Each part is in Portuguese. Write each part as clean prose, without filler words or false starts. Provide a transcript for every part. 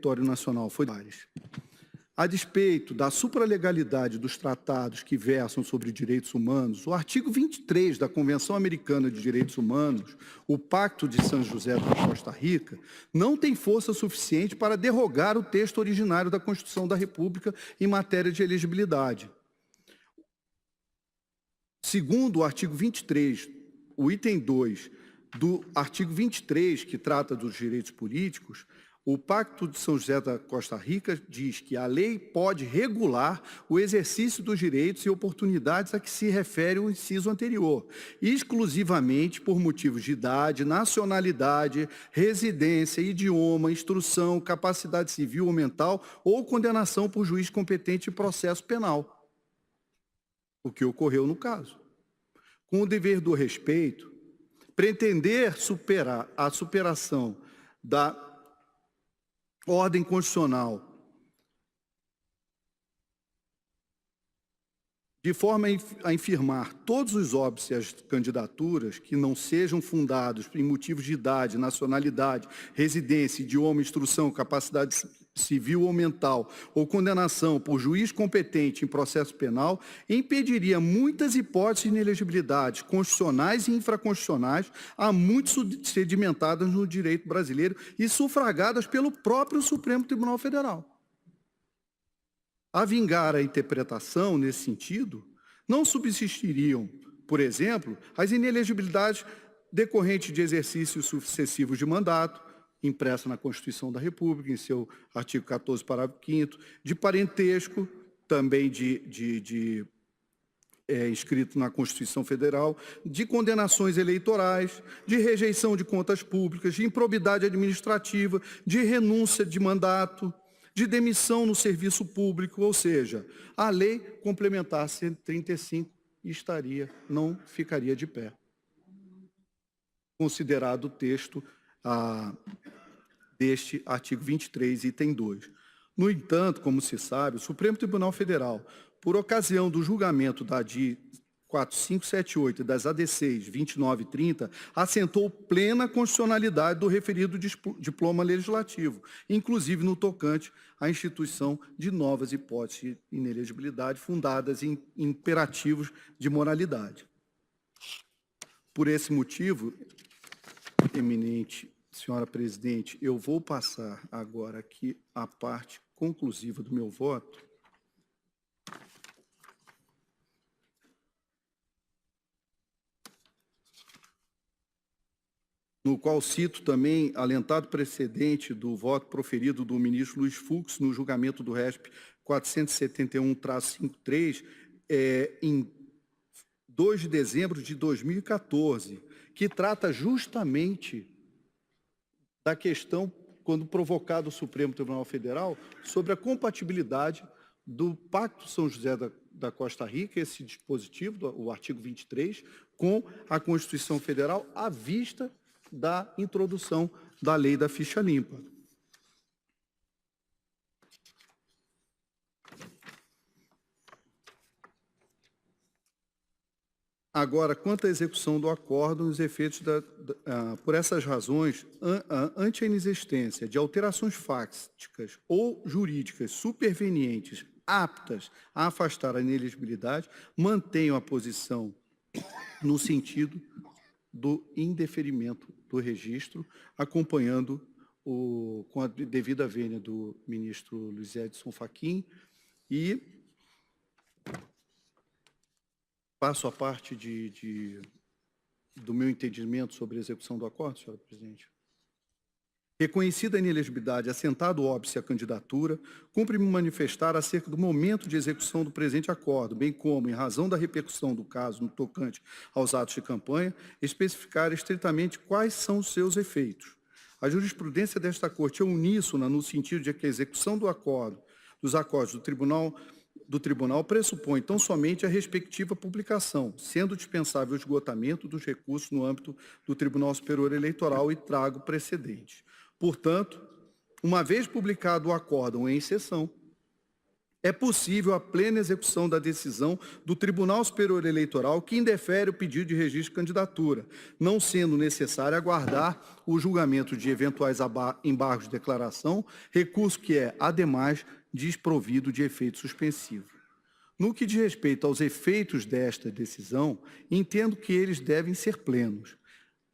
território nacional foi a despeito da supralegalidade dos tratados que versam sobre direitos humanos, o artigo 23 da Convenção Americana de Direitos Humanos, o Pacto de São José da Costa Rica, não tem força suficiente para derrogar o texto originário da Constituição da República em matéria de elegibilidade. Segundo o artigo 23, o item 2 do artigo 23, que trata dos direitos políticos, o Pacto de São José da Costa Rica diz que a lei pode regular o exercício dos direitos e oportunidades a que se refere o inciso anterior, exclusivamente por motivos de idade, nacionalidade, residência, idioma, instrução, capacidade civil ou mental ou condenação por juiz competente em processo penal. O que ocorreu no caso. Com o dever do respeito, pretender superar a superação da ordem constitucional de forma a infirmar todos os óbices às candidaturas que não sejam fundados em motivos de idade, nacionalidade, residência, idioma, instrução, capacidade civil ou mental, ou condenação por juiz competente em processo penal, impediria muitas hipóteses de inelegibilidade constitucionais e infraconstitucionais, há muito sedimentadas no direito brasileiro e sufragadas pelo próprio Supremo Tribunal Federal. A vingar a interpretação nesse sentido, não subsistiriam, por exemplo, as inelegibilidades decorrentes de exercícios sucessivos de mandato, impressa na Constituição da República, em seu artigo 14, parágrafo 5º, de parentesco, também inscrito na Constituição Federal, de condenações eleitorais, de rejeição de contas públicas, de improbidade administrativa, de renúncia de mandato, de demissão no serviço público, ou seja, a lei complementar 135 não ficaria de pé, considerado o texto deste artigo 23, item 2. No entanto, como se sabe, o Supremo Tribunal Federal, por ocasião do julgamento da ADI 4578 e das AD6 29 e 30, assentou plena constitucionalidade do referido diploma legislativo, inclusive no tocante à instituição de novas hipóteses de inelegibilidade fundadas em imperativos de moralidade. Por esse motivo, eminente senhora presidente, eu vou passar agora aqui a parte conclusiva do meu voto, no qual cito também alentado precedente do voto proferido do ministro Luiz Fux no julgamento do RESP 471-53, em 2 de dezembro de 2014, que trata justamente da questão, quando provocado o Supremo Tribunal Federal, sobre a compatibilidade do Pacto São José da Costa Rica, esse dispositivo, o artigo 23, com a Constituição Federal, à vista da introdução da lei da ficha limpa. Agora, quanto à execução do acórdão, os efeitos por essas razões, ante a inexistência de alterações fáticas ou jurídicas supervenientes aptas a afastar a inelegibilidade, mantenho a posição no sentido do indeferimento do registro, acompanhando com a devida vênia do ministro Luiz Edson Fachin e passo a parte do meu entendimento sobre a execução do acordo, senhora presidente. Reconhecida a inelegibilidade, assentado o óbice à candidatura, cumpre-me manifestar acerca do momento de execução do presente acordo, bem como, em razão da repercussão do caso no tocante aos atos de campanha, especificar estritamente quais são os seus efeitos. A jurisprudência desta Corte é uníssona no sentido de que a execução dos acordos do Tribunal pressupõe tão somente a respectiva publicação, sendo dispensável o esgotamento dos recursos no âmbito do Tribunal Superior Eleitoral e trago precedentes. Portanto, uma vez publicado o acórdão em sessão, é possível a plena execução da decisão do Tribunal Superior Eleitoral que indefere o pedido de registro de candidatura, não sendo necessário aguardar o julgamento de eventuais embargos de declaração, recurso que é, ademais, desprovido de efeito suspensivo. No que diz respeito aos efeitos desta decisão, entendo que eles devem ser plenos,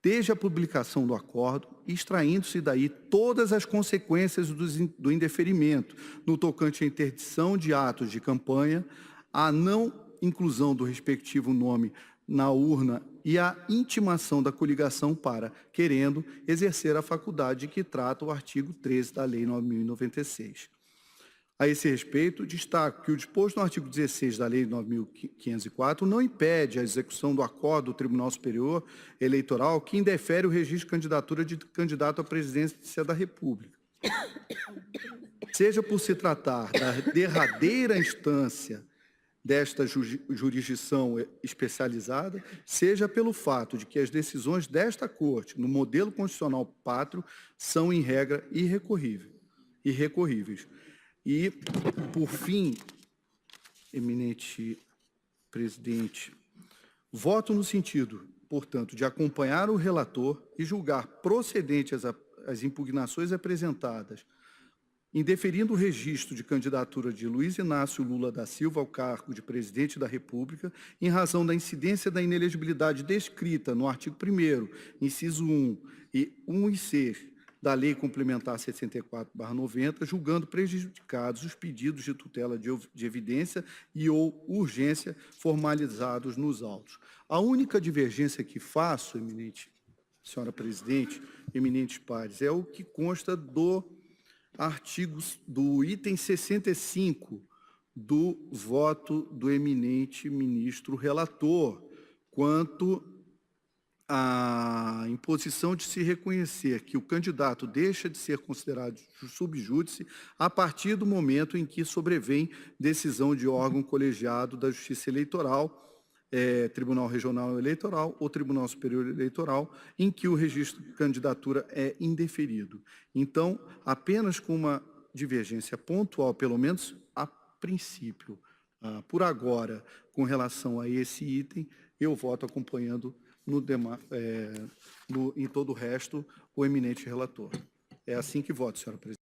desde a publicação do acordo, extraindo-se daí todas as consequências do indeferimento, no tocante à interdição de atos de campanha, a não inclusão do respectivo nome na urna e a intimação da coligação para, querendo, exercer a faculdade de que trata o artigo 13 da Lei 9.096. A esse respeito, destaco que o disposto no artigo 16 da Lei 9.504 não impede a execução do acordo do Tribunal Superior Eleitoral que indefere o registro de candidatura de candidato à presidência da República. Seja por se tratar da derradeira instância desta jurisdição especializada, seja pelo fato de que as decisões desta Corte, no modelo constitucional pátrio, são, em regra, irrecorríveis. E, por fim, eminente presidente, voto no sentido, portanto, de acompanhar o relator e julgar procedente as impugnações apresentadas, indeferindo o registro de candidatura de Luiz Inácio Lula da Silva ao cargo de presidente da República, em razão da incidência da inelegibilidade descrita no artigo 1º, inciso 1 e 1 e 6, da Lei Complementar 64/90, julgando prejudicados os pedidos de tutela de evidência e ou urgência formalizados nos autos. A única divergência que faço, eminente senhora presidente, eminentes pares, é o que consta do item 65 do voto do eminente ministro relator, quanto a imposição de se reconhecer que o candidato deixa de ser considerado subjúdice a partir do momento em que sobrevém decisão de órgão colegiado da Justiça Eleitoral, Tribunal Regional Eleitoral ou Tribunal Superior Eleitoral, em que o registro de candidatura é indeferido. Então, apenas com uma divergência pontual, pelo menos a princípio, por agora, com relação a esse item, eu voto acompanhando em todo o resto, o eminente relator. É assim que voto, senhora presidente.